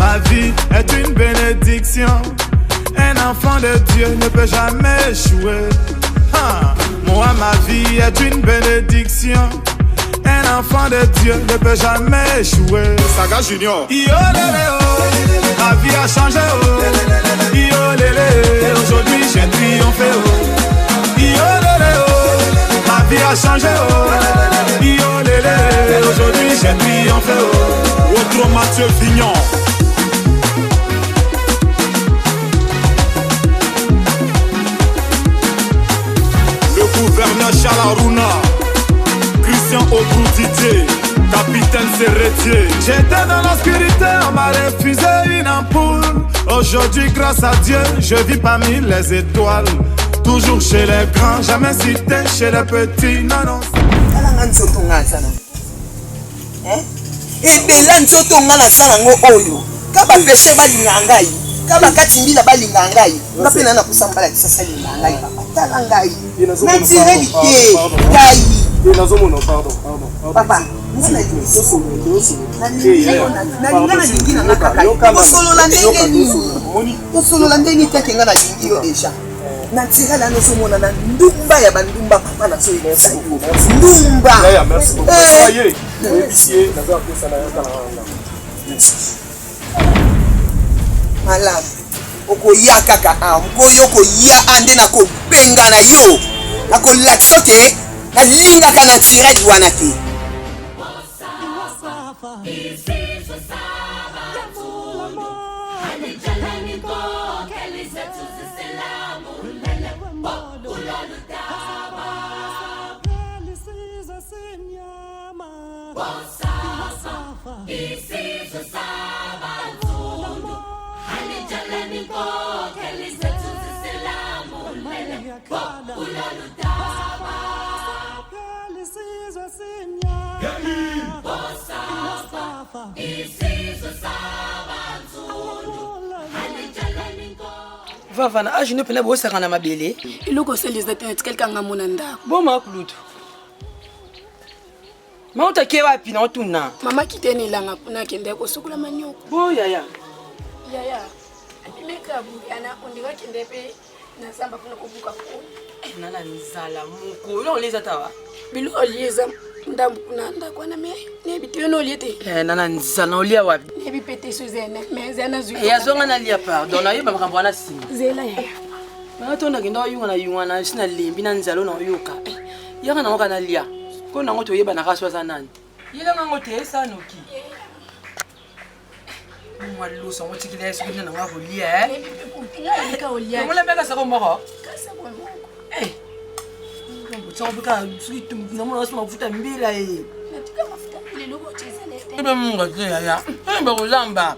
Ma vie est une bénédiction. Un enfant de Dieu ne peut jamais échouer. Moi, ma vie est une bénédiction. Un enfant de Dieu ne peut jamais échouer. Saga Junior. Yo lélé oh, ma vie a changé oh. Yo lélé, aujourd'hui j'ai triomphé oh. Yo lélé oh, ma vie a changé oh. Yo lélé, aujourd'hui j'ai triomphé oh. Autre Mathieu Vignon. Le gouverneur Chalarouna. Christian Obrou-Didier, capitaine Serretier. J'étais dans l'obscurité, on m'a refusé une ampoule. Aujourd'hui, grâce à Dieu, je vis parmi les étoiles. Toujours chez les grands, jamais cité chez les petits. Non, non. Ebela nzoto nga na sala ngo oyo kaba peshe balinga ngai kaba katimbila balinga ngai ngapena na kusambala kisasa linga ngai tala ngai na tireli ke ngai nazomona pardon papa nzina yiso na linga na lingi na kaka kosolola ndenge nini kosolola ndenge teke nga na lingi yo deja na tirela nazomona na ndumba ya bandumba papa na so yesa ndumba merci beaucoup Monsieur, malamu okoya kaka mkoyo koya ande na ko benga na yo na ko laksoke na linga kana tirade wana te Vavana, je ne peux pas vous faire un mabélé. Il faut que c'est les atteindre quelqu'un à mon anda. Bon, ma couloute. Maman, tu as qui va piner tout na? Maman qui t'est née là, on a qui est au souk la manioc. Oh, yaya. Yaya. Il est kabou, Anna, on dirait qu'il est payé. N'a pas pour le coup à Nana Nizala, mon colon, les atawa. Bilo liaison. Ndampunanda kwa na me ne biteno liete nana nzana olia wapi ne bipete suzena mais zana zu ya zonga na lia pardon na yeba makambo na sima zela ya na tonda kenda yunga na sina lembi na nzalo na yoka yaka na ngoka na lia ko na ngoto yeba na kaswa za nani yela nga ngote esa noki mwalo so ngotikile esu na ngabo lia ne bipe ka olia ngola beka sa ko moko kasa ko moko tu as tu non moi je m'en fous mbila tu as mafuta ile logo chezele tete ebe munga ya ba kolamba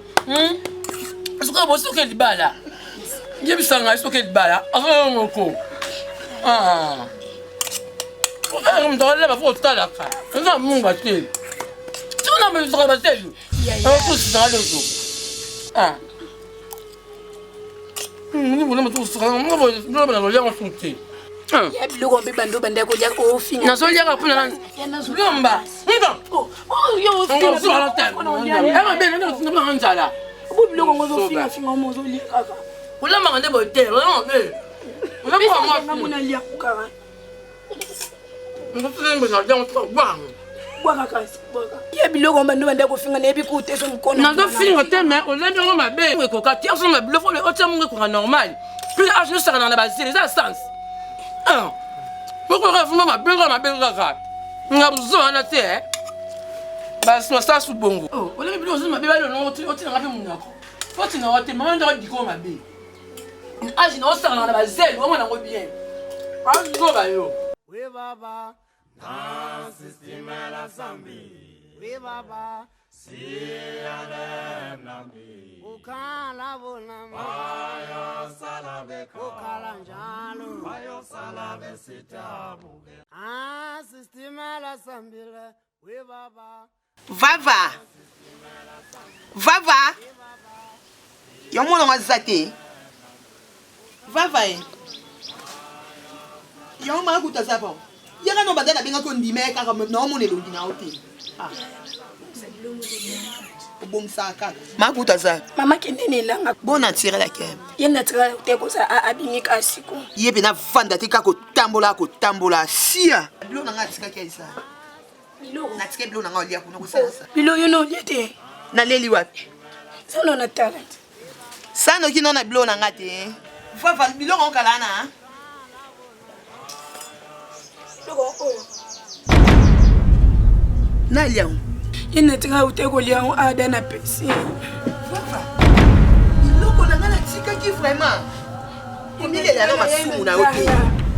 asuka bo soke libala yebisanga soke libala aha ngoko mdole ba fota la ka nga munga te tuna me soka ba teju ko sanga lozo ni bona tu soka ngabo no ba lo ya nsunte ya biloko mpe bando banda kolia ofinga nazoliaka mpona lomba nzala bo biloko ngo ozofingafinga omo ozolia kaka olambaka nde botere ngamona lia kaka ya biloko bando banda kofinga nayebi kute so mkono nazofinga te me olembi yango mabe ekoka ti asonga biloko otia mongo ekoka normal puis age nosaka na basile eza sens pourquoi vraiment ma belle kaka nga buzona te bas no sa su bongo o le bilo zo ma be balo no oti na ngapi munako foti na wote mama ndo diko ma be age no sa na bazeli o mwana ngo bien azo ba yo we baba na system la zambi we baba si ale nambi ukala bona mayo salabe ukala njalo mayo salabe sitabu system la zambi we baba Vava yamona wazate Vava yamona kutazapo yaka no badala benga ko ndime kaka no mona elongi na hotel Bon ça kaka. Makuta za. Mama kendene langa. Bon attirer la kem. Yena tira te ko sa abimika siko. Yebe na vanda te kako tambola sia. Bilo na ngatika kaisa. Bilo na tike bilo na ngalia kuno kusala. Bilo yono liete. Na leli wapi? Sano na talent. Sano kino na bilo na ngate. Fa bilo ngala na. Logo oyo. Na liao. Yena tira uteko liao ada na pesi. Loko na ngala tika ki vraiment. Komile la na masumu na oke.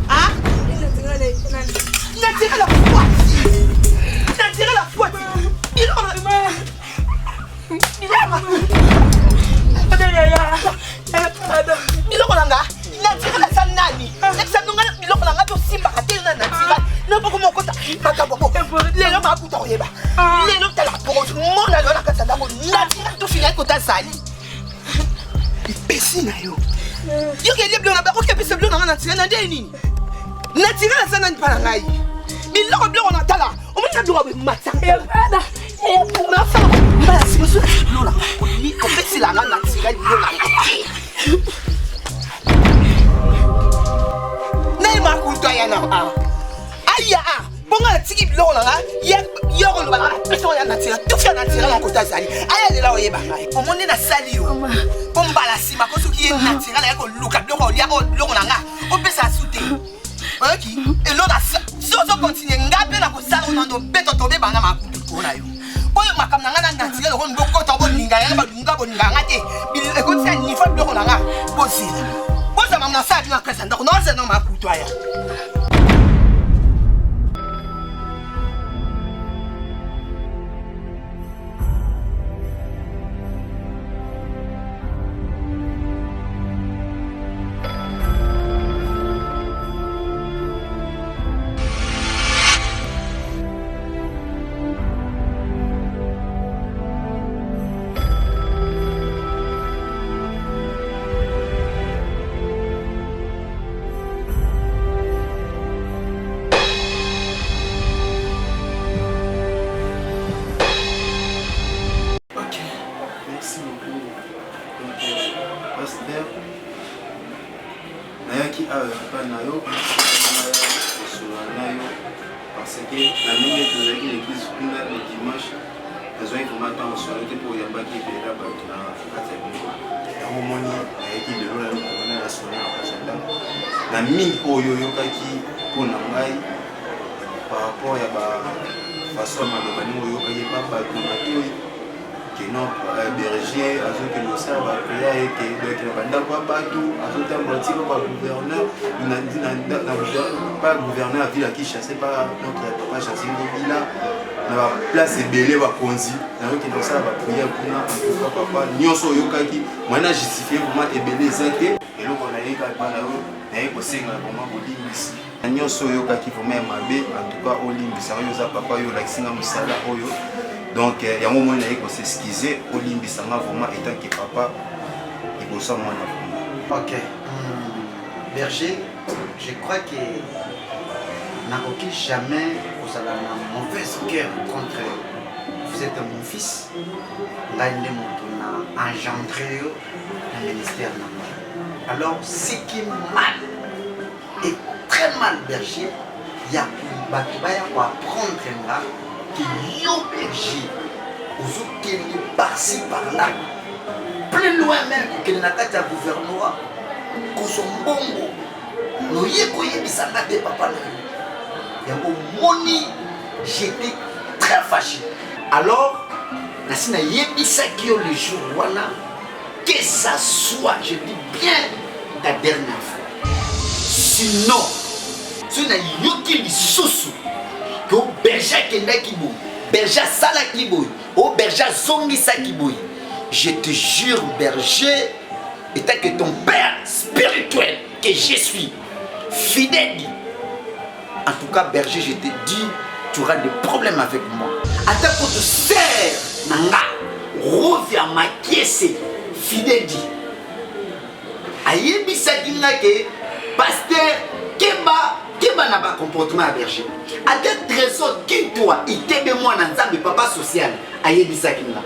Ah? Yena tira le na tira la poitrine. Na tira la poitrine. Il en a Miloko langa. Na tira la sanani. Nexa nunga miloko langa to simba katena na tira. Na boko mokota makabo. Lelo makuta oyeba. Lelo tala pose mona lona katanda mo. Na tira to finir kota sali. Pesi na yo. Yo ke liblo na ba ko ke pesi blo na tira na deni. Na tira la sanani para ngai. Miloko blo na tala. O mona blo ba matsa. Ada. Na fa. Ba si so blo na. Ko ni ko pesi la na tira blo na. Nay ma ku to ya na. Aya ah. Bonga tiki blo na. Ya yo ko ba na. Peso ya na tira. Tu fia na tira na ko ta sali. Aya de la oyeba ngai. O moni na sali yo. Kombala sima ko su ki na tira la ko luka blo ko lia ko blo na nga. O pesa sute. Ok, et l'autre si on continue, ngabe na ko sala on do beto to be bana makutu ko na yo. Oyo makamna ngana na tira ko ngoko to bo ninga ya ba dunga bo ninga ngate. Bi e ko tsa ni fa blo ko na nga. Bosi. Bosa mamna sa bi na kasa ndako no se no makutu aya. Parce que la ligne de l'église le dimanche, elles ont information en soirée pour y avoir qui est là bas dans la harmonie avec qui le rôle de la soirée en Kazanda. La mine pour yoyoka qui pour n'engager par rapport à la façon de l'organiser yoyoka qui pas pas de matos que non berger à ceux qui le savent après et que donc la bande quoi partout à ceux qui ont bâti par gouverneur pas gouverneur à ville qui chassait pas notre papa chassé une ville là na place belé wa konzi na yo qui le savent prier pour na en tout cas papa nyonso yokaki moi na justifier pour moi ebelé zate et donc on a eu pas na yo na yo kosenga vraiment bolimbisi nyonso yokaki pour même mabe en tout cas olimbisa yo za papa yo la kisinga musala oyo. Donc, il y a un moment où il faut s'excuser, au limbe, ça m'a vraiment étant que papa, il faut ça moi. Ok. Berger, je crois que n'a aucun jamais vous avez un mauvais cœur contre vous êtes mon fils. Là, il est mon engendré dans le ministère. Alors, ce qui est mal, et très mal, Berger, il y a pour apprendre là. Que yo berger aux qui par-ci par-là plus loin même que na kati ya gouvernement ko son bongo no yeko yebisanga te papa na yango moni j'étais très fâché alors na sina yebisaki yo le jour wana que ça soit je dis bien la dernière fois sinon si na yoki lisusu que berger kendaki boy, berger salaki boy, au berger zongisaki boy. Je te jure berger, étant que ton père spirituel que je suis, fidèle. En tout cas berger, je te dis, tu auras des problèmes avec moi. Attends qu'on te serre, nanga, reviens ma pièce, fidèle. Ayebi sakina ke pasteur Keba. Qui n'a pas comportement à berger? À quel trésor qui toi, il t'aime moi dans le papa social, à Yébisakina.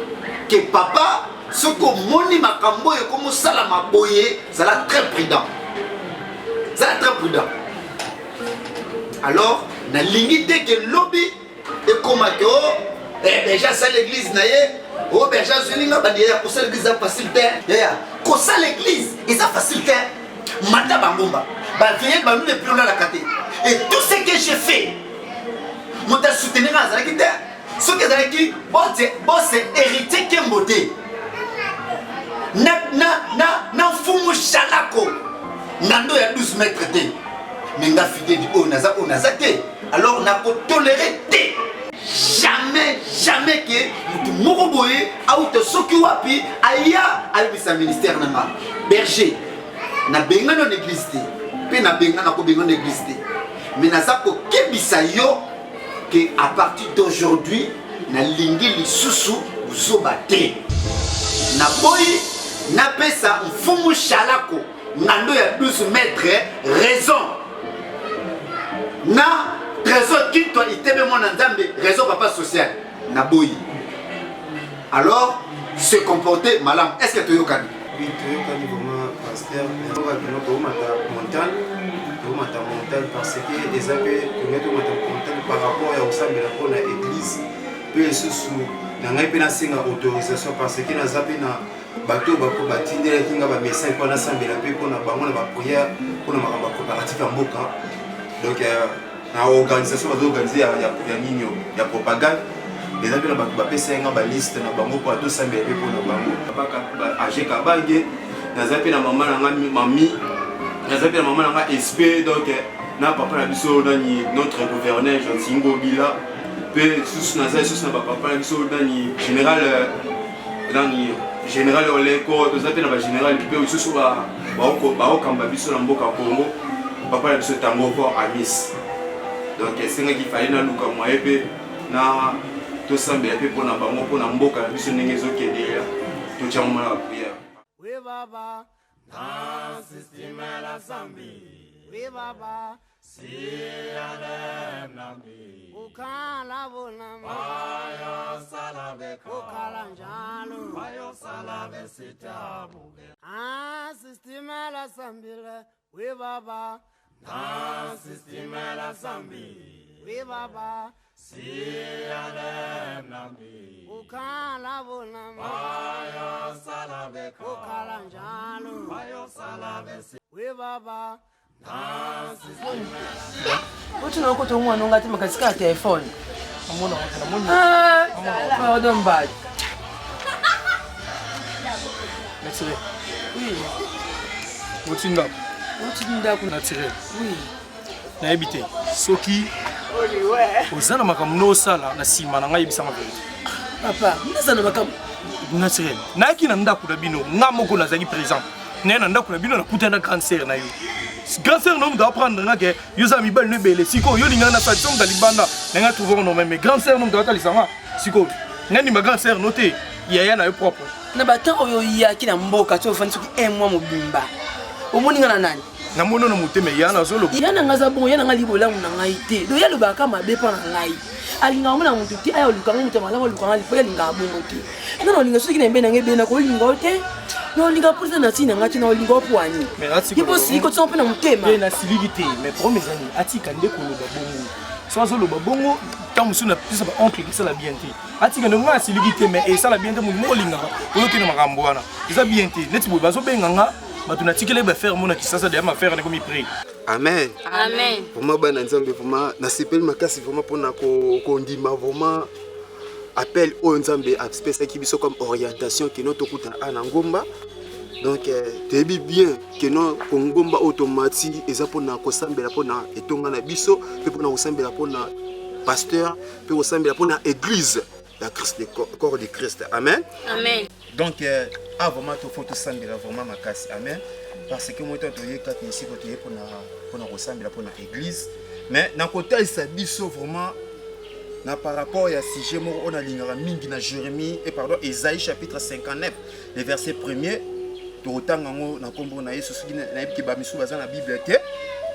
que papa, ce que moni makambo et comme ça la maboye, ça l'a très prudent. Ça l'a très prudent. Alors, na limité que lobby et comme que déjà ça l'église naie, oh déjà Zulinga bandiya ko ça l'église a facilité. Ko ça l'église, ils a facilité. Mata bangomba. Ba vieille ba nous ne plus là la kate. Et tout ce que j'ai fait, moi t'as soutenu à ça qui était. Ce que j'ai dit, boss hérité qui est modé. Na fumu shalako. Nando ya 12 mètres de. Mais nga fidé du haut naza te. Alors n'a pas toléré te. Jamais que moko boye auto soki wapi aya albisa ministère nanga. Berger. Na benga non église te. Pe na benga na ko benga église te. Mais naza ko kebisa yo que à partir d'aujourd'hui na lingi lisusu uzobate. Na boyi na pesa mfumu shalako. Nando ya 12 mètres raison. Na trésor qui toi il t'aime mon nzambe raison papa social. Na boyi. Alors se comporter malam. Est-ce que tu yokani? Oui, tu yokani vraiment pasteur. On va nous montagne. Montagne parce que les amis montagne par rapport à ensemble la église peut se sous n'anga pena singa autorisation parce que na zapi na bateau bako batindela kinga ba message pour na sambela pe pour na bango na ba prière pour na makamba préparatif en mboka donc na organisation ba organiser ya ninyo ya propagande les amis na ba pesa nga ba liste na bango pour to sambela pe pour na bango baka age kabange na zapi na mama na mami na zapi na mama na SP donc na papa na biso notre gouverneur Jantingo Bila pe sous na papa na biso général Oleko to zapi na ba général pe sous ba okamba biso na mboka Congo papa na biso tango pour amis donc c'est nga qui fallait na luka moye pe na to sambela pe pona bango pona mboka na biso ndenge ezokendela to tshamo na prière. We baba na system la zambi. We baba siale nami. Ukala bona mayo salabe ukala njalo mayo salabe sitabu. System la zambi. We baba na system la zambi. We baba siale nami. Ukala bona mayo salabe ukala njalo mayo salabe we baba. What you know, go to one on that makasika telephone. Ah, don't bad. Naturel. Oui. Motinda. Motinda ko naturel. Oui. Na habité. Soki. Ozana makamuno sala na sima na ngai bisanga vérité. Papa, ndazana makam naturel. Na ki na ndako na bino, ngamoko na zaki présent. Na ndako na bino na kutana cancer na yo. Cancer non doit prendre que yo ami bel ne bele siko yo linga na tradition de libanda nga trouver non mais grand sœur non doit alisanga siko ngani ma grand sœur noté yaya na yo propre na batako yo ya kina mboka to fanisi ki emwa mobimba omoninga na nani na mono no muteme yana zolo yana ngaza bon yana ngali bolangu na ngai te do yalo baka mabe pa na ngai alinga mona mutu ti ayo lukanga mutu malamu lukanga lipo yalinga bongo te non linga soki na mbe na ngebe na ko linga te non linga pour ça na tina ngati na linga poani mais ati ko si ko tsompe na mutema na siligité mais pour mes amis ati kande ko lo babongo so zo lo babongo tant musu na pisa ba oncle qui ça la bien te ati kande nga siligité mais et ça la bien te mo linga ko lo tena makambo wana ça bien te neti bo bazo benga nga batuna tikele ba faire mona kisasa de ma faire na komi prix. Amen. Amen. Vraiment bana nzambe vraiment na sepel makasi vraiment pona ko ndima vraiment appel au nzambe a spécial qui biso comme orientation que notre kuta ana ngomba. Donc tu bien que non ngomba automatique eza pona ko sambela pona etonga na biso pe pona ko sambela pona pasteur pe ko sambela pona église la Christ le corps de Christ. Amen. Amen. Donc vraiment tu faut tout sambela vraiment makasi. Amen. Parce que moi, je suis ici pour ressembler pour l'église. Mais dans le côté, ça dit vraiment par rapport à ce sujet, on a l'ingénieur dans Jérémie et pardon, Ésaïe chapitre 59, le verset 1er. Tout autant que nous avons na Yesu qui ba misu bazana la Bible te.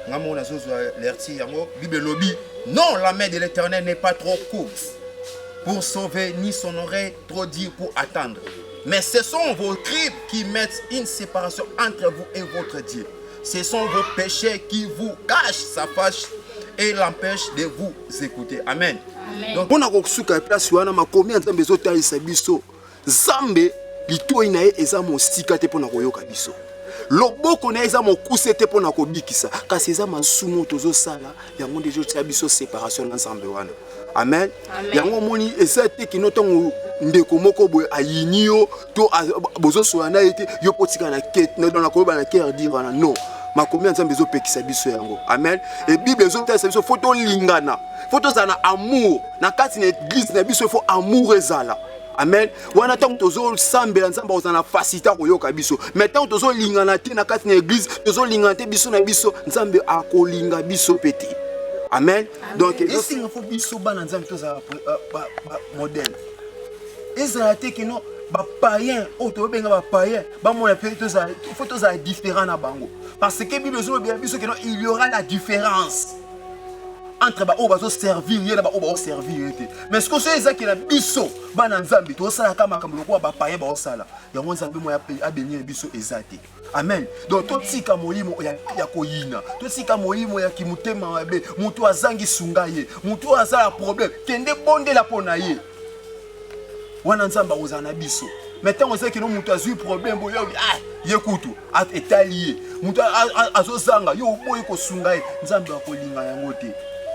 Ngamo na zozo alerti yango Bible lobby. Non, la main de l'Éternel n'est pas trop courte. pour sauver, ni son oreille trop dure pour attendre. Mais ce sont vos crimes qui mettent une séparation entre vous et votre Dieu. Ce sont vos péchés qui vous cachent sa face et l'empêchent de vous écouter. Amen. Donc, on a reçu la place où on a commis en train de faire biso. Zambe, l'itoy nae eza mo stikate pour na koyoka biso. Loboko na eza mo kusete pour na kobikisa. Kasi eza masumu tozo sala, yango dejo tia biso séparation na Nzambe wana. Amen. Yango moni eza te kinotongo ndeko moko boye ayini yo to bozo soana ete yo potika na quête dans la koba na cœur dire non. Makomi Nzambe zo pekisa biso yango. Amen. Et Bible zo tesa biso photo lingana. Photo za na amour. Na kati na église na biso fo amour ezala. Amen. Wana tango tozo sambela Nzambe ozana facilité koyoka biso. Mais tango tozo lingana te na kati na église, tozo lingana te biso na biso, Nzambe akolinga biso peti. Amen. Donc esi ngafo biso bana Nzambe toza modèle. Ezala te que non ba païen, auto benga ba païen, ba mona pe toza faut toza différent na bango. Parce que Bible zo bien biso que non il y aura la différence entre ba o bazo servir yena ba o ba servir ete. Mais ce que c'est ça qui la biso bana Nzambe to sala kama kama lokwa ba païen ba sala. Ya mo Nzambe mo ya benir biso ezate. Amen. Donc tout tika moyimo ya koyina. Tout tika moyimo ya kimutema mabe, mutu azangi sungaye, mutu azala problème, kende bonde la ponaye. Wana Nzamba ozana biso. Maintenant on sait que nous mutu azui problème boyo yekutu at etalié. Mutu azozanga yo boye ko sungaye, Nzamba akolinga yango te.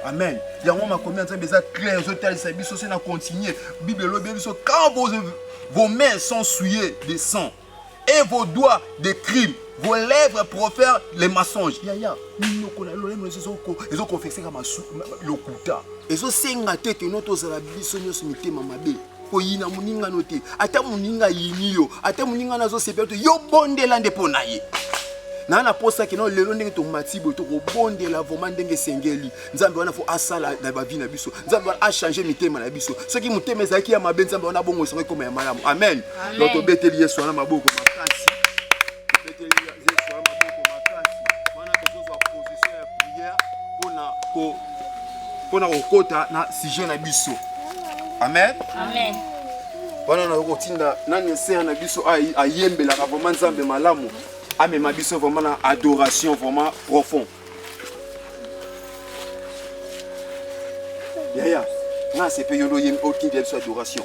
Amen. Yango makomi Nzamba eza clair, zo talisa biso c'est na continuer. Bible lobi biso quand vos mains sont souillées de sang et vos doigts de crime, vos lèvres profèrent les mensonges. Yaya, nous connaissons les autres confessés comme le kuta. Et ce senga te que notre zalabiso nyos mitema mabe. Koyina muninga note. Ata muninga yiniyo, ata muninga nazo sepeto yo bondela ndeponaye. Na na posa que non lelo ndenge to matibo to ko bondela vraiment ndenge sengeli. Nzambe wana fo asala na ba vie na biso. Nzambe a changer mitema na biso. Ce qui mutema ezaki ya mabe Nzambe wana bongo songe comme ya malamu. Amen. Donc obeteli Yesu wana maboko makasi. Obeteli Yesu wana maboko makasi. Wana tozo position ya prière pona kokota na sujet na biso. Amen. Amen. Wana na kotinda nani se na biso ayembela ka vraiment Nzambe malamu. Amen, ma biso vraiment une adoration vraiment profonde. Yaya, non c'est pas yolo yem aucune de cette adoration.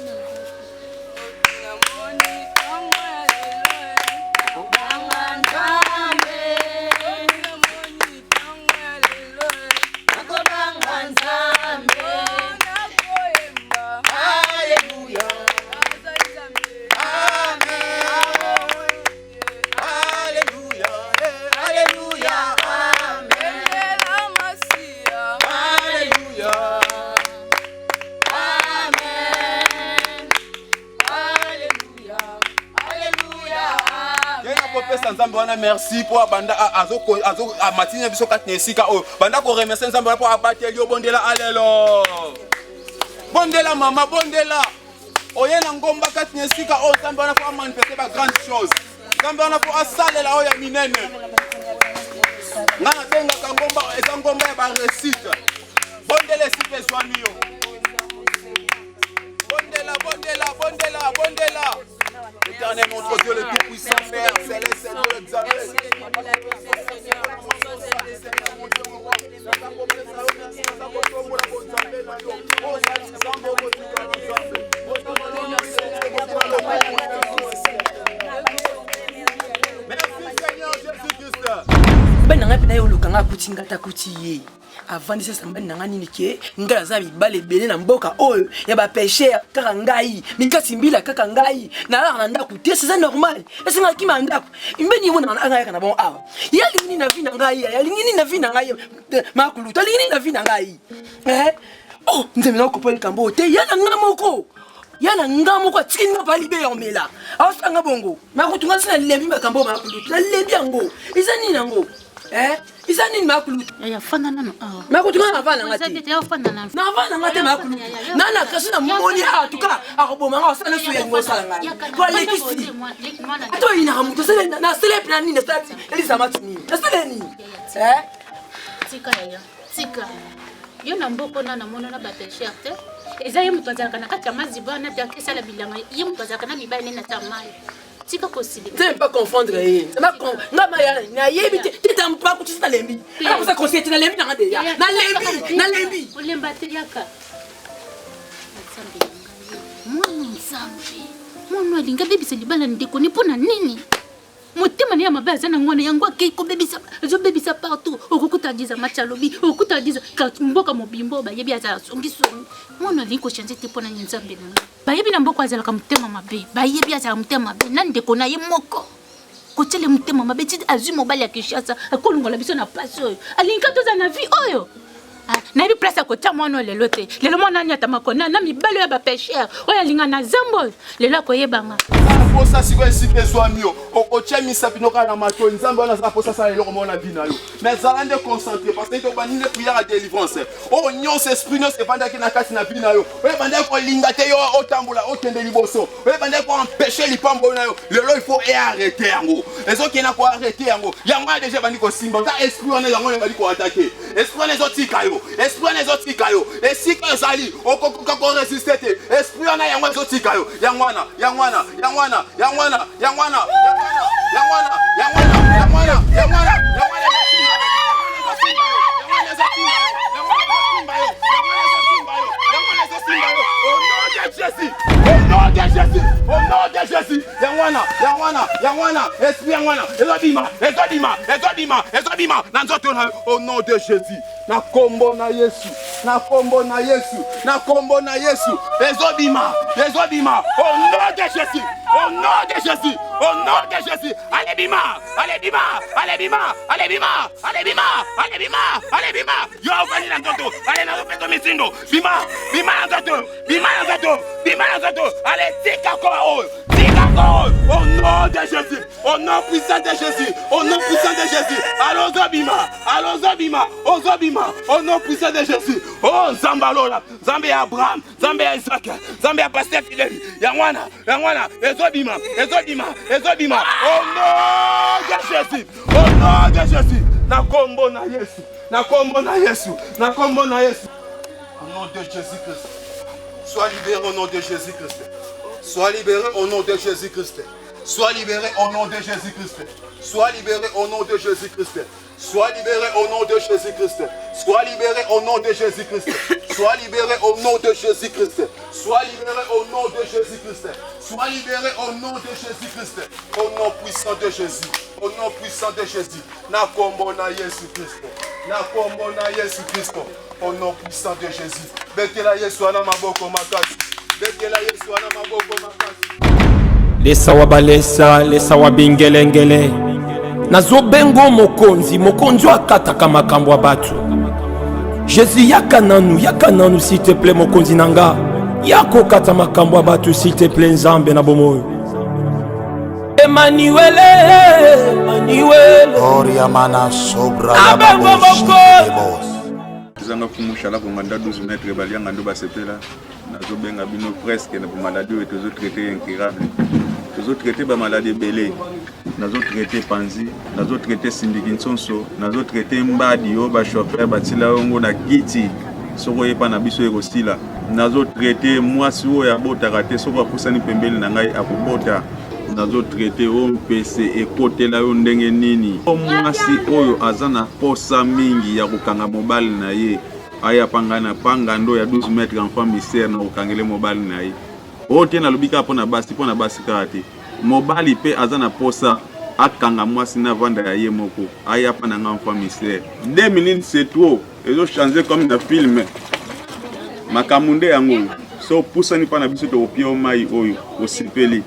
Merci pour banda azoko matine biso katnesika o banda ko remercier Nzambe pour abateli yo bondela alelo bondela mama bondela oyena ngomba katnesika o Nzambe wana pour manifester ba grande chose Nzambe wana pour asalela o ya minene ngana benga ka ngomba eza ngomba ya ba réussite bondela sipe zwani yo bondela bondela bondela bondela. Éternel, notre Dieu, le Tout-Puissant, Père, Céleste, Dieu, l'examen. Merci Seigneur Jésus-Christ. Ben nanga pena yo lokanga kutinga ta kutiye. Avant de ça ben nanga nini ke ngala za mibale bele na mboka oyo ya ba péché kaka ngai minga simbila kaka ngai na la nanda kutie c'est normal est-ce nga kima ndako imbeni wona nanga kana bon awa ya lingini na vina ngai ya lingini na vina ngai makulu to lingini na vina ngai oh nzeme na ko pole kambo te ya na ngamoko yana ngamoko tinga balibe yomela awasanga bongo makutunga sina lebi makambo makulu na lebi yango izani nango izani makulu ya fana nano makutunga na vana ngati ya fana nano na vana ngati makulu nana kasina moni atuka akoboma nga osana so yango sala ngati kwa lekisi ato ina muto sele na sele plan ni na stati elisa matini na sele ni tika ya tika yo na mboko na mona na ba péché arte eza ye moto azalaka na kati ya maziba na te esala bilanga ye moto azalaka na mibali nde na ta mai tika kosili tu ne pas confondre ye nga maya na yebi te tampa ko tisa lembi ala ko sa conseiller na lembi na de ya na lembi olemba te yaka mwana alinga bebisa libala ndeko ni mpona nini motema na ya mabe aza na ngwana yango akei ezobebisa partout okokuta diza match alobi okokuta diza mboka mobimbo bayebi azala songisongi mwana alingi kochange te mpona nye nzambe na nga bayebi na mboka azalaka motema mabe bayebi azala motema mabe na ndeko na ye moko kotiele motema mabe ti azwi mobali ya Kinshasa akolongola biso na pasi oyo alingi ka toza na vie oyo nayebi place akotia mwana lelo te lelo mwana ani atama kona na mibali oyo bapesher oyo alinga na zambo oyo lelo akoyebanga posa siko esika ezwami yo okotia misapi noka na matoi nzambe wana azala posa sala eloko mona vi na yo mais zala nde concentré parce que tobandi nde prière ya délivrance oyo nyonso esprit nyonso evandaki na kati na vi na yo oyo ebandaki kolinga te yo otambola okende liboso oyo ebandaki koempêche lipambo oyo na yo lelo il faut earrete yango ezokenda koarrete yango yango wana deja ebandi kosimba ta esprit wana yango ebandi koatake esprit wana ezotika yo esprit wana ezotika yo esika ezali okokoka koresiste te esprit wana yango ezotika yo yangwana au nom de Jésus. Na kombo na Yesu, na kombo na Yesu, na kombo na Yesu. Ezobima, au nom de Jésus, au nom de Jésus, au nom de Jésus. Allez bima. Yo vani na ndoto, allez na ropeto misindo. Bima na ndoto. Allez tika ko. Au nom de Jésus, au nom puissant de Jésus, au nom puissant de Jésus. Allons Zobima, au nom puissant de Jésus. Oh Zambalola, Zambé Abraham, Zambé Isaac, Zambé Pasteur Fidèle. Yangwana, Ezobima. Au nom de Jésus, na kombo na Yesu. Au nom de Jésus-Christ. Sois libéré au nom de Jésus-Christ. Sois libéré au nom de Jésus-Christ. Sois libéré au nom de Jésus-Christ. Sois libéré au nom de Jésus-Christ. Sois libéré au nom de Jésus-Christ. Sois libéré au nom de Jésus-Christ. Sois libéré au nom de Jésus-Christ. Sois libéré au nom de Jésus-Christ. Sois libéré au nom de Jésus-Christ. Au nom puissant de Jésus. Au nom puissant de Jésus. Na kombo na Jésus-Christ. Na kombo na Jésus-Christ. Au nom puissant de Jésus. Betela Yesu ana maboko makasi. Lesa wabalesa, lesa wabingelengele. Nazobengo mokonzi akataka makambo abatu. Jésus yaka nanu s'il te plaît mokonzi nanga. Yako kata makambo abatu s'il te plaît nzambe na bomoyo. Emmanuel. Oriamana sobra ya babos. Zanga kumushala konganda 12 mètres balianga ndo basepela nazobenga bino presque na maladie et toujours traiter incurable toujours traiter ba maladie belé nazo traiter panzi nazo traiter sindikinsonso nazo traiter mbadi yo ba chauffeur batila ngo na kiti soko yepa na biso ekosila nazo traiter mwasi oyo abotaka te soko akusani pembeli na ngai akobota nazo traiter OMPC ekotela yo ndenge nini mwasi oyo azana posa mingi ya kokanga mobali na ye aya pangana pangando ya 12 mètres enfant mystère na kokangele mobali na ye ote na lobika pona basi kate mobali pe azana posa akanga mwasi na vanda ya ye moko aya pa na enfant mystère 2 minutes c'est trop ezo changer comme na film makamunde yango so pusani pa na biso to opio mai oyo osipeli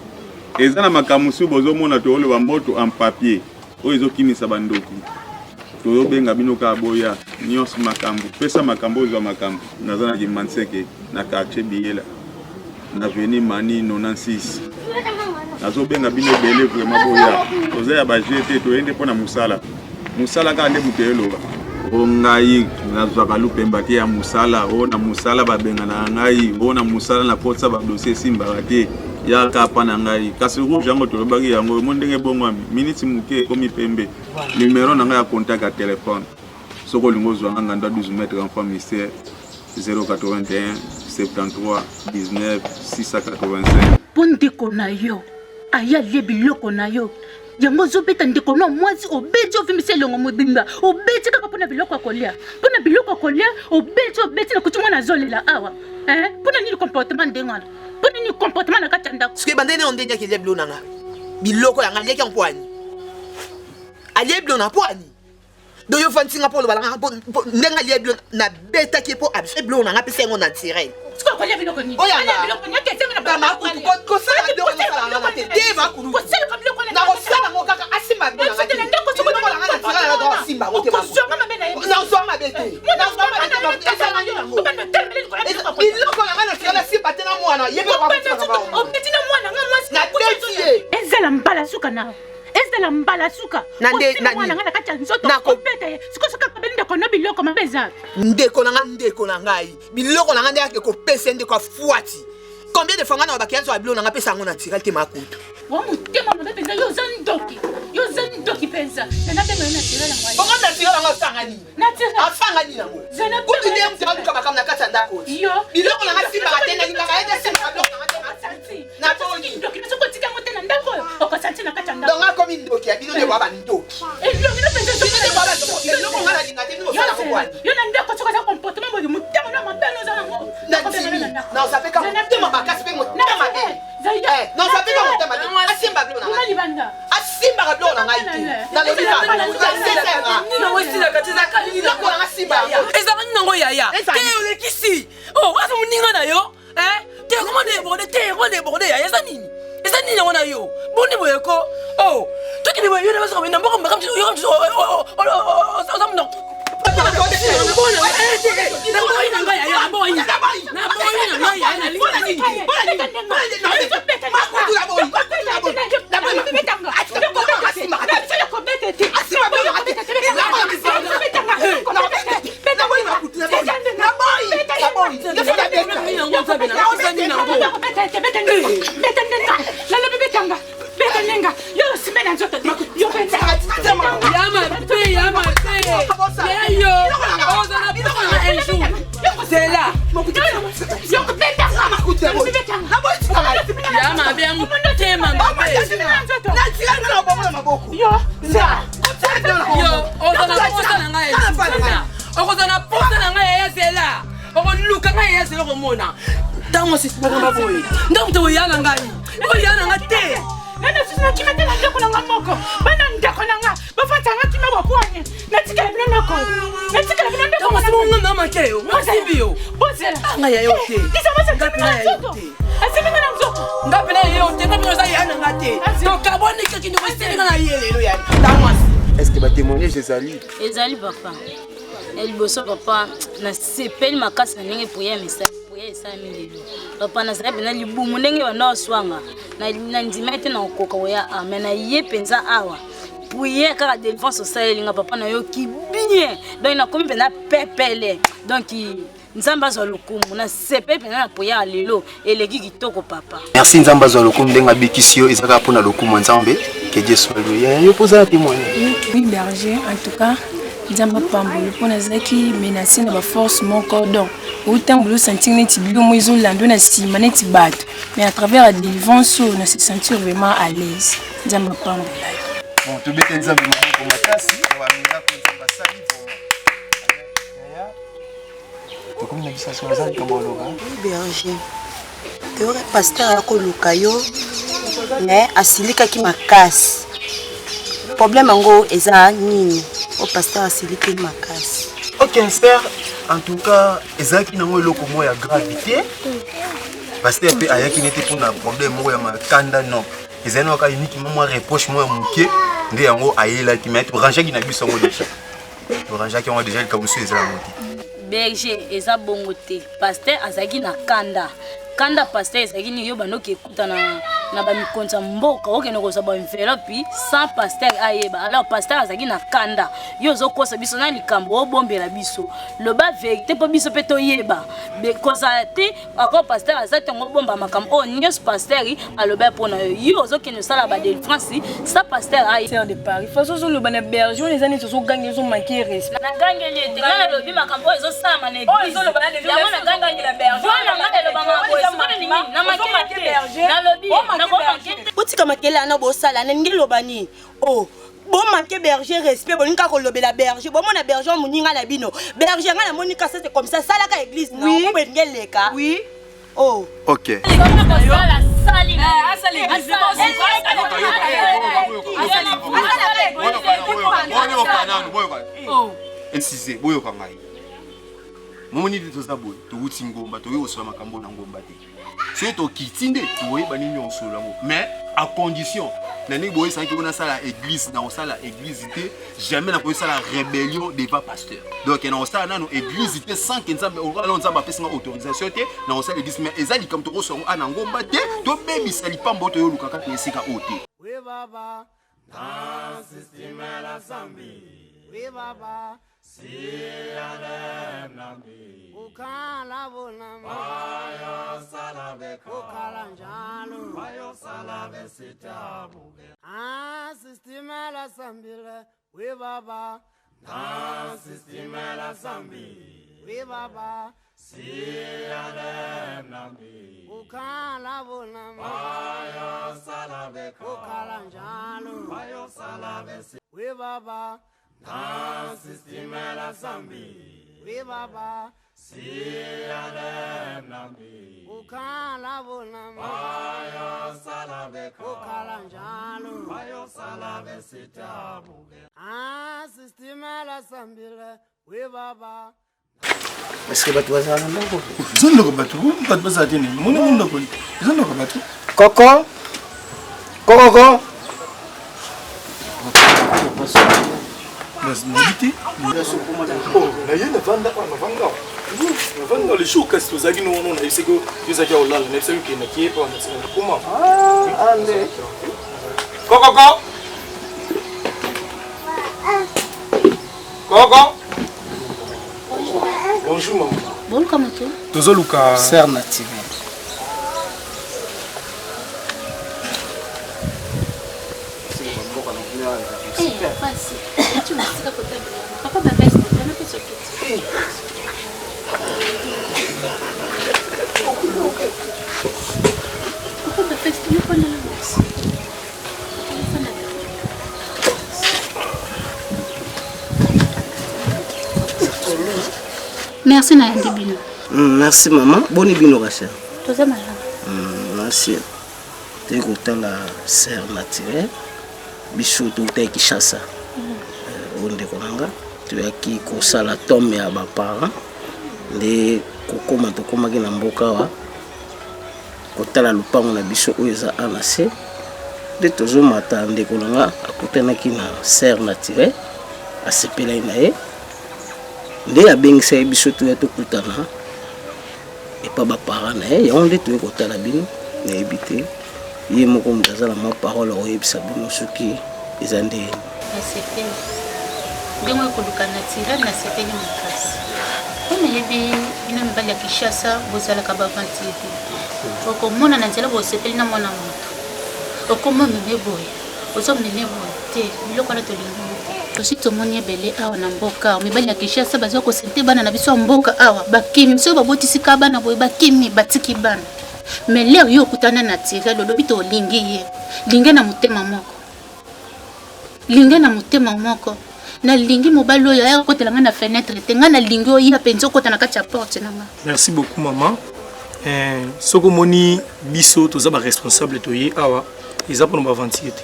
ezana makamusu bozomona to ole wa moto en papier oyo ezokimisa bandoki to benga bino ka boya nyos makambo pesa makambo zo makambo nazana ki manseke na quartier biela na veni mani 96 nazo benga bino bele vraiment boya toza ya ba jete to ende pona musala ka nde mutelo ongai nazo ka lupemba ke ya musala ona musala babenga na ngai ona musala na potsa ba dossier simba rate ya kapa na ngai kasi rouge yango to lobaki yango mondenge bongo minute muke komi pembe numéro na ngai ya contact à téléphone soko lingo zo nganga 12 mètres enfant mystère 081 73 19 685. Pondeko na yo aya lie biloko na yo yango zobeta ndeko no mwasi obeti ovimise longo mobimba obeti kaka pona biloko akolia pona biloko akolia obeti na kutumwa na zolela awa pona ni comportement ndengana pona ni comportement na katanda ske bandene on ndenya kilia bilo nanga biloko yanga lia kyankwani alia bilo na poani do yo fantinga polo balanga ndenga lia bilo na beta ki po abse bilo nanga pese ngo naturel siko kolia biloko ni oyanga biloko ni ketenga na bama ko sala biloko na sala te deva kulu ko sala biloko na ko sala ngo kaka asimba bilo nanga te ndeko siko biloko nanga na sala do asimba ngo te ma so mama bena na so mama bete na so mama bete na sala ngo biloko nanga na sala simba te na mwana yebe kwa kwa obeti na mwana nga mwasi na tetie ezala mbala suka na ezala mbala suka na mwana nga na kati ya nzoto obeta siko suka kabenda kono biloko mabeza ndeko na ngai biloko na ngai ndeke ko pesa ndeko afuati combien de fois ngana bakianzo abilo na ngapesa ngo na tirel te makutu wa mutema mabe penza yo zandoki penza na benga na tirel na ngwa bonga na tirel nga sangani na tirel afangani na ngo kuti ne mtaka duka bakam na kata ndako yo biloko na ngasi ba tena ni ngaka ende sema biloko na ngata santi na toni ndoki na soko tika ngote na ndako oko santi na kata ndako donga komi ndoki ya bino ne baba ndoki yo mina penza bino ne baba ndoki biloko ngana lingate no sala ko kwani yo na ndako soko za comportement mo mutema na mabeno za na ngo na usapeka mutema makasi pe mutema na usapeka mutema asimba bilo na ngai asimba ka bilo na ngai na le bika na wesila katiza kali na ko na asimba ezaka nina ngo yaya te olekisi oh asa muninga na yo te comment débordé yaya eza nini yango na yo boni boyeko oh tokende boyo na baso na mboko mbaka mtu yo mtu osamno est-ce que va témoigner Jézali? Ezali papa. Elle bosse papa. Na sepeli makasi na ndenge pour yemisa. Pour yesa milelo. Papa na zala bena libumu ndenge wana swanga. Na ndima ete na okoka oya amena ye penza awa. Pour ye kaka défense sociale linga papa na yo ki bien. Donc na komi pena pepele. Donc Nzamba zo lokumu na sepe pena na poya lelo eleki kitoko papa. Merci Nzamba zo lokumu ndenga bikisio ezaka pona lokumu Nzambe que Dieu soit loué. Yo posa témoigner. Oui berger en tout cas Nzamba pambolo pona zaki menacer na ba force mon cordon. Autant bulu sentir neti bilo mo izolando na sima neti bato. Mais à travers la délivrance on se sentir vraiment à l'aise. Nzamba pambolo. Bon to bete Nzamba ko makasi wa minga ko Nzamba sali comme une association de Kabologa. Berger. Tu aurais pasteur à Kolukayo, mais asilika ki makasi. Problème ngo eza nini? Au pasteur asilika ki makasi. OK, père. En tout cas, ezaki nango eloko mo ya gravité. Pasteur pe ayaki nete pour na problème mo ya makanda non. Ezana ka uniquement mo reproche mo muke nde yango ayela ki mettre ranger ki na biso ngo déjà. Ranger ki ngo déjà ka musu ezala moti. Berger eza bongo te pasteur azaki na kanda kanda pasteur ezalaki yo banoki ekuta na bamikonza mboka okende kozwa baenveloppe sans pasteur ayeba. Alors pasteur azalaki na kanda yo ozokosa biso na likambo obombela biso loba vérité mpo biso mpe toyeba kozala te encore pasteur aza ntango obomba makambo oyo nyonso pasteur aloba mpona yo ozokende osala badelivrance sa pasteur ayeba de Paris façon ozoloba na berger les années ozogangi ozomanke respect nagangeli ete nga nalobi makambo oyo ezosalama na église yango nagangeli na berger otika makele ana bosala na ndenge loba nini oh bon manquer berger respect bon nka kolobela berger bon mona berger moninga na bino berger nga na monika c'est comme ça sala ka église na ko bengeleka oui oh OK insisez boyo kangai momoni de toza boy to wuti ngomba to yo sola makambo na ngomba te c'est to kitinde to boy bani nyonso lango mais à condition nani boy ça que na sala église na sala église te jamais na ko sala rébellion devant pasteur donc na sala na no église te sans que nzambe o ala nzamba pesa autorisation te na sala église mais ezali comme to so ana ngomba te to bebi sali pambo to yo lukaka te esika ote we baba na system la zambi we baba si alem nabi ukala bonam ayo salabe ukala njalo ayo salabe sitabu system la sambile we baba na system la zambi we baba si alem nabi ukala bonam ayo salabe ukala njalo ayo salabe we baba na system la zambi we baba si alem nabi ukala bonam ayo salabe ukala njalo ayo salabe sitabu system la sambile we baba est-ce que batu bazana ndako zondo ko batu bazana tene mona mundo ko zondo ko batu Coco Coco Mas nobiti na yena vanda le show kasi tozaki no na isiko yosaki olala na isiko kena kiepa na sina kuma ande Coco Bonjour maman. Bon comment tu? Tozoluka ser naturel. Tu m'as dit que papa va faire ça, ne peut s'occuper. Papa va faire ça, ne peut Merci Nayandi Bino. Merci maman. Bonne bino Rachel. Toza malade. Merci. Tu es la ser naturel. Biso tout est Kinshasa. Onde konanga. Tu es qui kosala tome ya ba parents. De kokoma to koma ki na mboka wa. Kotala lupango na biso oyo eza anase. De tozo mata nde konanga akutana ki na ser naturel. Asepela ina ye. Nde abengisa biso to ya tokutana. Et pas ba parents na ye. Ya onde to kotala bino na ebité. Ye moko mutazala ma parole oyebisa bino soki ezande asepeli ndenge okoluka naturel na sepeli makasi mpona yebi bino mibali ya Kinshasa bozalaka bavantire okomona na nzela bosepeli na mwana moto okoma meme boye ozomene boye te biloko wana tolingi tosi tomoni ebele awa na mboka awa mibali ya Kinshasa bazwa kosente bana na biso ya mboka awa bakimi soki babotisika bana boye bakimi batiki bana mais leo yo kutana naturel olobi to lingi ye lingi na motema moko lingi na motema moko na lingi mobali oyo ya kotela nga na fenêtre te nga na lingi oyo ya penzo kota na kati ya porte na nga. Merci beaucoup maman. Soko moni biso toza ba responsable toye awa eza pona ba ventité.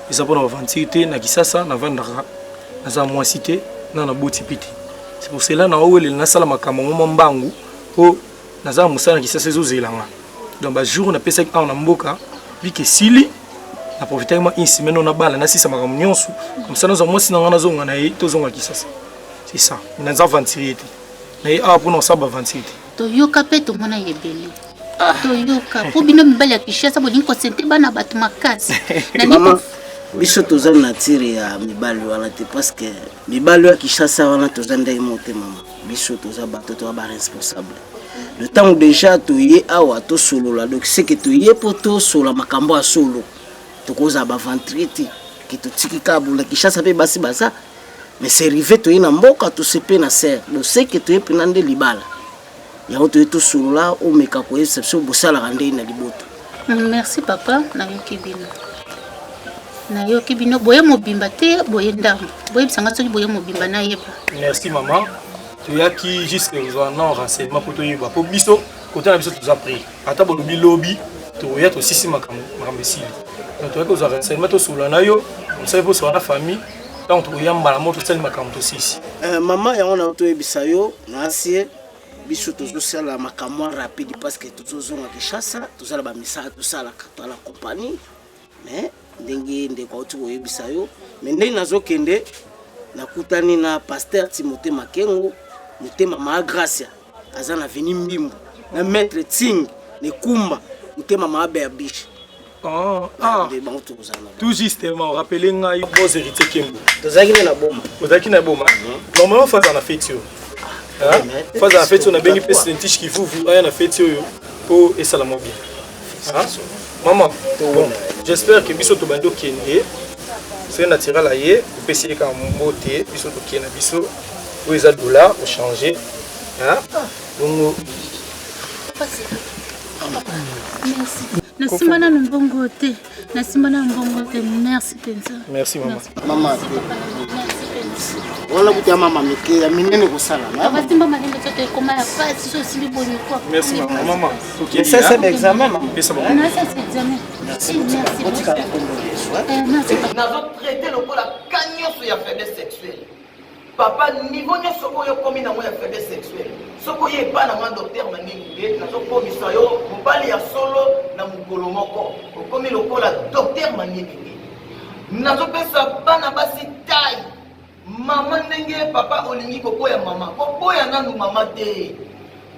Eza pona ba ventité na Kisasa na vandaka na za mwasité na na botipiti. C'est pour cela na owele na sala makambo mbangu o naza musana Kisasa ezozelanga. Donc ba jour na pesa na mboka bike sili na profiter moi une semaine on a bala na sisa makambo nyonso comme ça nous avons sina ngana zonga na yi tozonga Kisasa. C'est ça. Na za ventité. Na yi a pona sa ba ventité. To yoka pe to mona yebele. toyoka po bino mibali ya Kinshasa bolingi kosente bana bato makasi Maman, biso toza na tire ya mibali wana te parce que mibali ya Kinshasa wana toza ndenge mote mama. Biso toza bato toza ba responsable. Le temps déjà toye awa to solola donc c'est que toye po to sola makambo ya solo. Tokoza ba ventriti ki totiki kabula Kinshasa pe basi baza. Mais c'est arrivé toye na mboka to sepe na serre. Donc c'est que toye pinande libala. Ya to to solola o meka ko exception bosala rande na liboto. Merci papa na yoki bino. Na yoki bino boye mobimba te boye ndambo. Boye bisanga soki boye mobimba na yeba. Merci maman. Tu as qui juste besoin non renseignement pour toi yeba. Pour biso côté na biso tu as pris. Ata bo lobby tu y a aussi si makambesi. Donc tu as besoin renseignement to solo na yo. On sait pour la famille. Donc tu y a mbala moto sel makambo aussi. Maman ya on a to yebisa yo na asie biso tozosala makambo rapide parce que tozozonga Kinshasa tozala ba misala tosala la compagnie mais ndenge ndeko uti koyebisa yo mais ndenge nazokende nakutani na pasteur Timothée Makengo mutema ma Gracia azana veni mbimbo na maître Ting ne kumba mutema ma Abe Biche tout justement rappeler ngai vos héritiers Kembo tozaki na boma normalement face en fait yo face en fait on a béni président qui vous aya na fait yo pour et ça la bien maman bon j'espère que biso to bando kende c'est naturel aye pour essayer quand moté biso to kende biso ou les dollars pour changer donc merci nasimana mbongo te nasimana mbongo te merci penza merci maman maman wala kutia mama mike ya minene kusala na basi mama nende tote koma ya pasi so sili boni kwa merci maman OK ça c'est l'examen maman c'est bon non ça c'est examen merci merci nazo traiter le la kanyoso ya faiblesse sexuelle papa niveau nyoso oyo komi na mo ya faiblesse sexuelle soko ye pa na mo docteur Manginge nazo komisa yo mobali ya solo na mukolo moko komi lokola docteur Manginge nazo pesa bana basi taille mama ndenge papa olingi kokoya mama kokoya nanu mama te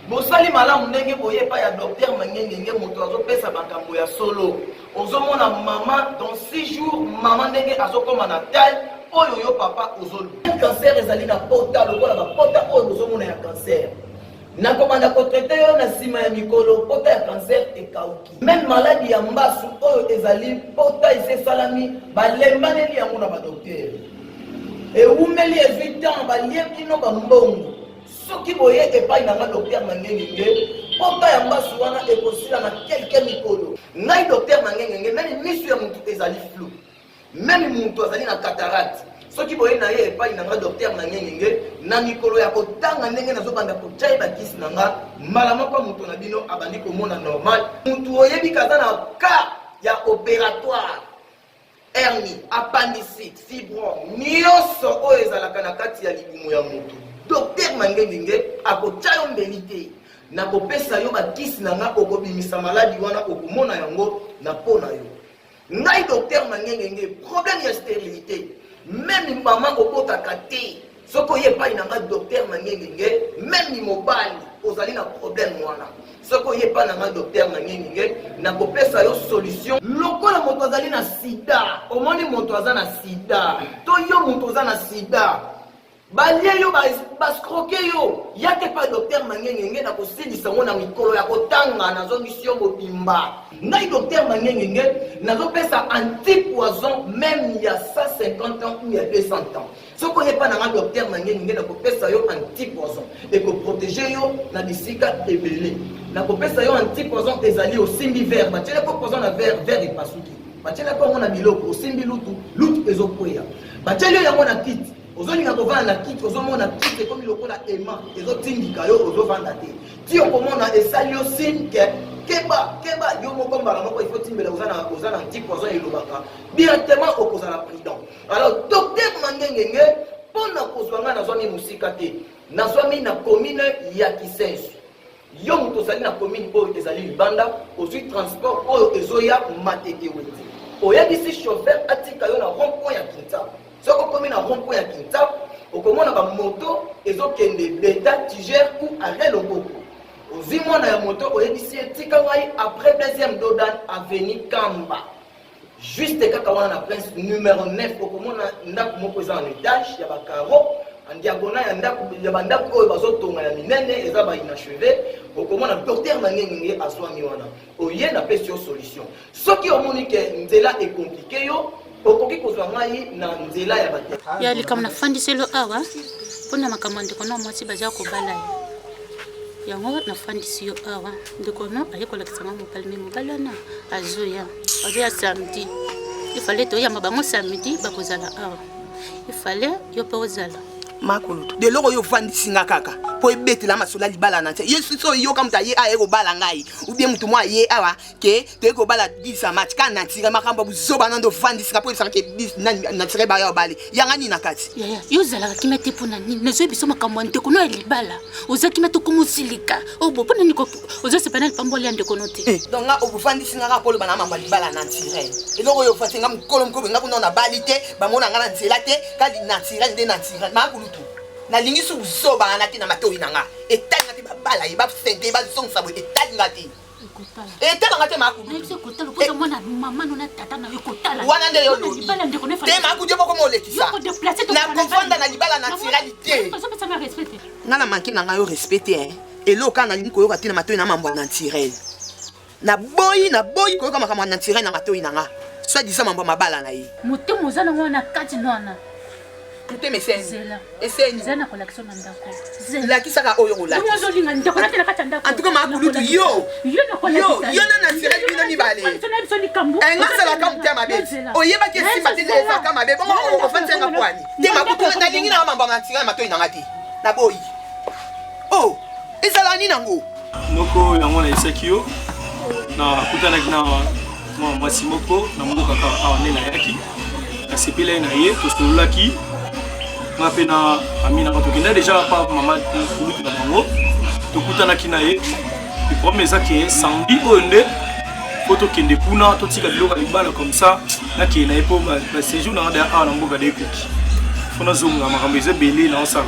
bosali malamu ndenge boye pa ya docteur Manginge moto azopesa bakambo ya solo ozomona mama dans 6 jours mama ndenge azokoma na taille oyo yo papa ozolu cancer ezali na pota lokola ba pota oyo ozomona ya cancer na komanda ko traiter yo na sima ya mikolo pota ya cancer ekauki même maladie ya mbasu oyo ezali pota ise salami balembaneli yango na ba docteur eumeli 18 ans balieki no bambongo soki boye epai na docteur Manginge pota ya mbasu wana ekosila na quelques mikolo ngai docteur Manginge même misu ya mutu ezali flou même mutu azali na cataracte soki boye na ye epai na docteur Manginge na mikolo ya kotanga ndenge nazobanda kochai bakisi na nga mbala moko mutu na bino abandi komona normal mutu oyebi kaza na cas ya opératoire hernie appendicite fibrome nyonso oyo ezalaka na kati ya libumu ya mutu docteur Manginge akocha yo mbeli te na kopesa yo bakisi na nga okobimisa maladi wana okomona yango na po na yo ngai docteur Manginge problème ya stérilité même maman okotaka te soko ye pa ina nga docteur Manginge même ni mobali ozali na problème wana soko ye pa na nga docteur Manginge na kopesa yo solution lokola moto azali na sida omoni moto aza na sida to yo moto aza na sida balie yo baskroke yo yake pa docteur Manginge na kosilisa ngo na mikolo ya kotanga na zongisi yo mobimba ngai docteur Manginge nazopesa antipoison même ya 150 ans ou ya 200 ans soko ye pa na nga docteur Manginge na kopesa yo antipoison et ko protéger yo na bisika ebele na kopesa yo antipoison ezali osimbi verre batiele ko poison na verre epasuki batiele ko na biloko osimbi lutu ezokwea batiele yango na kiti ozolinga kovanda na kiti ozomona kiti ekomi lokola ema ezotindika yo ozovanda te ti okomona esali yo signe ke keba yo moko mbala moko ifo timbela oza na antipoison elobaka directement okozala prudent alors docteur Manginge mpona kozwa nga nazwami mosika te nazwami na commune ya Kisenso yo moto ozali na commune oyo ezali libanda ozwi transport oyo ezoya mateke wete oyebisi chauffeur atika yo na rond-point ya Kintabu soko komi na rond-point ya Kintabu okomona ba moto ezokende beta tigère ou arrêt loboko ozwi mwana ya moto oyebisi etika ngai après deuxième dodan avenue Kamba juste kaka wana na prince numéro 9 okomona ndako moko eza en étage ya bakaro en diagonale ya ndako ya bandako oyo bazotonga ya minene eza bainachevé okomona docteur Mangenge azwami wana oye na pesi yo solution soki omoni ke nzela ecomplike yo okoki kozwa ngai na nzela ya bate ya likama nafandiselo awa mpona makambo ndeko na mwasi baza kobala ye yango nafandisi yo awa ndeko no aye kolakisanga mobali me mobali wana azoya samedi ifale toyamba bango samedi bakozala awa ifale yo mpe ozala makulutu de loko yo fandisinga kaka po ebetela masolo libala na nte yesu so yo kamuta ye aye kobala ngai ubie mutu mwa ye awa ke te kobala 10 match kana tira makambo buzoba nando fandisika po esaka ke 10 na tire ba ya obale yanga ni na kati yo zala ki mete pona nini nezo biso makambo nte kono libala ozaki mete kumusilika obo pona niko ozo sepana lipamboli ande kono te donc nga obufandisinga ka polo bana mamba libala na tire eloko yo fatinga mukolo mkobe nga kuna na balite bamona nga na nzela te kali na tire nde na tire makulutu na lingi su zoba na tina matoi nanga etali ngati babala ye bafende bazongisa bo etali ngati etali ngati makulu nse kotala ko mwana mama nona tata na yo kotala wana nde yo lo te makulu boko mo lekisa na konfonda na libala na tiralité ngala manki nanga yo respecter eloka na lingi koyoka tina matoi na mambo na tirel na boyi koyoka makambo na tirel na matoi nanga soit disa mambo mabala na ye mutemo uzana mwana kati nona Tout meseni. Eseni. Zana collection ndako. La kisaka oyo la. Mwazo linga ndako na tena kata ndako. En tout cas makulutu yo. Yo na na sira bino ni bale. Ngasa la kamta mabe. Oyeba ke si matele za kama mabe. Bongo ko fantenga kwani. Te makutu na lingi na mamba na tira matoi na ngati. Na boyi. Oh, ezala ni nango. Noko yango na esekio. Na kutana kina mwasi moko na mungu kaka awane na yaki. Asipile na ye to solaki. Ngapena amina ko tokenda déjà pa mama kulutu na bango tokutana kinaye ipromesa ke samedi onde photo kende kuna to tika biloko libala comme ça na ke na epo ba séjour na nda a na mboka de kuki fona zonga makambo eze belé na osala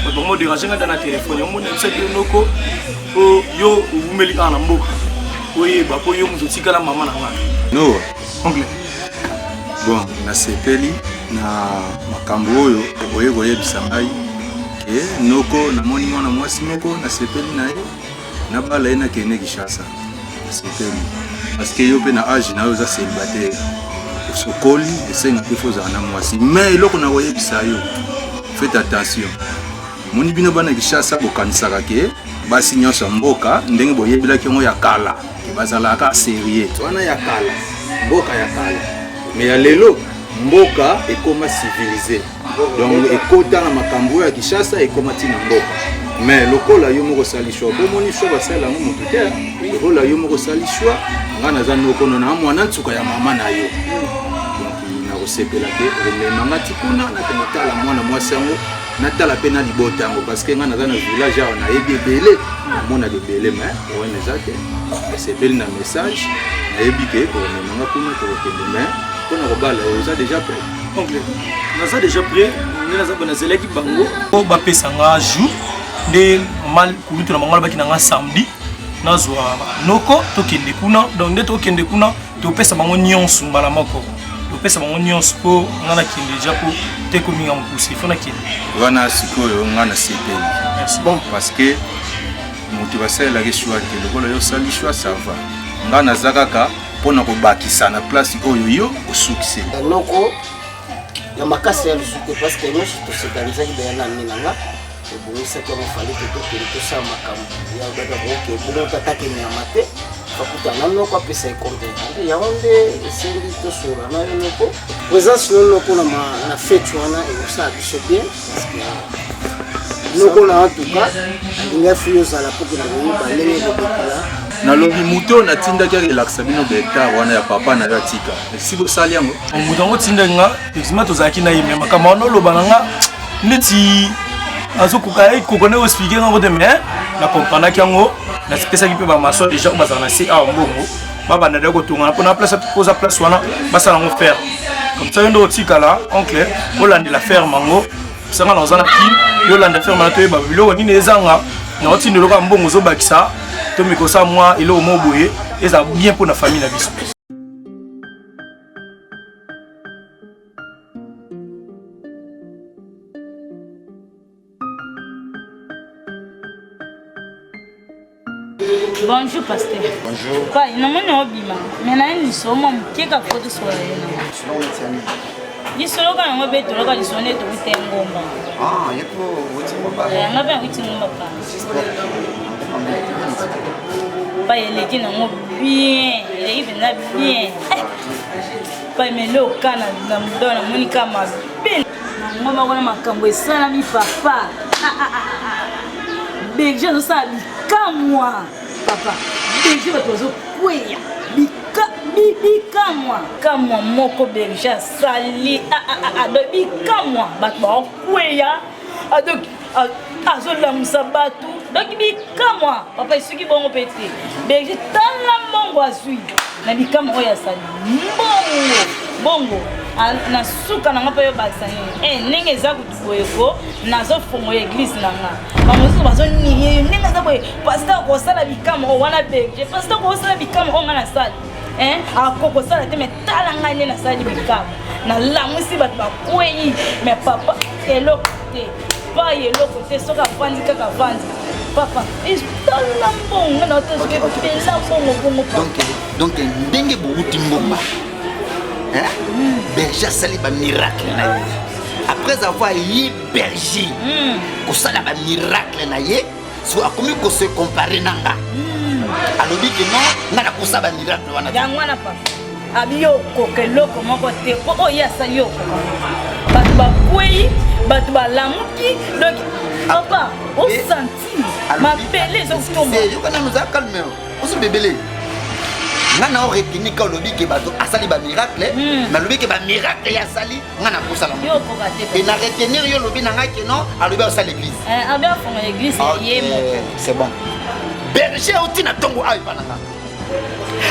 ba mo déranger nga na téléphone yo mona msa ke noko o yo umeli a na mboka oye ba ko yo muzo tika na mama na nga no anglais bon na sepeli na makambo oyo oye koyebisa ngai ke noko namoni mwana mwasi moko na sepeli na ye nabala ye nakende Kinshasa sepeli parce que yo mpe na age na yo oza célibataire osokoli esenga mpe fo ozala na mwasi mais eloko na koyebisa yo faites attention moni bino bana Kinshasa bokanisaka ke basi nyonso mboka ndenge boyebelaki yango ya kala bazalaka sérieux wana ya kala mboka ya kala mais ya lelo mboka ekoma civilisé donc ekota na makambo ya Kinshasa ekoma tina mboka mais lokola yo moko sali choix bomoni choix basala ngo mutu te lokola yo moko sali choix ngana za noko na mwana ntuka ya mama na yo donc na kosepela ke rememanga tikuna na tenetala mwana mwasi yango natala pe na libota yango parce que ngana za na village awa na yebi ebele mona ebele mais wana ezate sepeli na message na yebi ke rememanga kuna to kende mais on a robala ça déjà prêt donc on a déjà prêt on a za zela ki bango o ba pesanga jour de mal kulutu na bango ba kinanga samedi na zwa noko to kende kuna donc nde to kende kuna to pesa bango nyonso mbala moko to pesa bango nyonso ko ngana kende déjà ko te ko minga mpusi fona kende wana sikoyo ngana sepeli bon parce que motivation la choix que le bolo yo sali choix ça va ngana zakaka pona ko bakisa na place oyo yo osukise noko ya makasi ya lusute parce que nous to se organiser ki bayana minanga ebongisa ko mafali to to sa makambo ya bada boke bono tatake ni amate fakuta nano ko pesa e compte ya onde sendi to sura na noko présence noko na fête wana e ça biso bien parce que noko na en tout cas il y a fuyo za la poke na ni balenge de kala na lobi muto na tinda ki relaxa bino beta wana ya papa na yatika si bo sali yango muto ngo tinda nga exima to zaki na yime makama no loba nga neti azo kukai kokone o expliquer ngo de mais na comprendre ki yango na spesa ki pe ba maso déjà ko bazana si a mbongo baba na deko tunga na place posa place wana basala ngo faire comme ça ndo tika la oncle olande la faire mango sanga na ozana ki yolande faire na to ba bilo ni ezanga na otindelo ka mbongo zo bakisa to me kosa moi et le mo boye et ça bien pour la famille na biso. Bonjour pasteur. Bonjour. Pas non mon obima. Mais na ni so mo ke ka photo so ya na. Ni solo ka ngo beto lo ka ni sone to utengomba. Ah, yeko utingomba. Ngabe utingomba pa. Pas ele ki na ngo bien, ele even na bien. Pas me lo kana na mdona monika ma bien. Ngoma kona makambo esala mi papa. Beje no sabi kamwa. Papa, beje batozo kweya. Kamwa moko beje sali adobi kamwa batwa kweya. Adok azola musabatu. Donc bikamwa papa isuki bongo pete. Beje tala mongo azui. Na bikamwa oya sali. Bongo na suka na ngapa yo basani nenge za kutuboyeko nazo fongo église nanga bamozo bazo niye nenge za boye pasteur ko sala bikama o wana beje pasteur ko sala bikama o ngana sali akoko sala te metala ngane na sali bikama na lamusi bat ba kweyi mais papa eloko te pa eloko te soka fandi kaka fandi papa istala mbongo na to soke pela bongo donc ndenge bokuti mbomba berger sali ba miracle na ye après avoir eu berger ko sala ba miracle na ye so akomi ko se comparer nanga alobi que non na ko sala ba miracle wana yangwana pa abiyo ko keloko moko te ko oya sali yo ko batu ba kwei batu ba lamuki donc papa au senti ma belle so tombe yo kana nous a calmé on se bébélé ngana o retini ka lobi ke bato asali ba miracle mais lobi ke ba miracle ya sali ngana ko sala yo ko gate et na retenir yo lobi na ngaki non a lobi au l'église abia fond l'église yemo c'est bon berger utina tongo ay pananga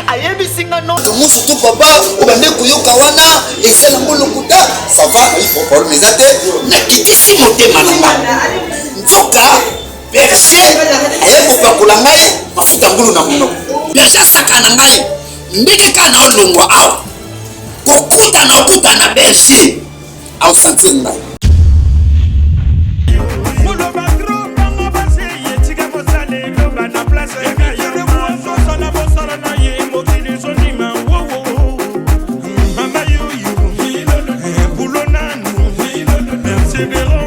ayebi singa non musu tu papa obande kuyoka wana esala ngolokuta ça va il faut pas mais ate na kitisi motema nanga nzoka berger ayeko pakula ngai mafuta ngulu na muno berger saka na ngai ndenge kana olongwa awa kokuta na berger au sentir ngai Considérons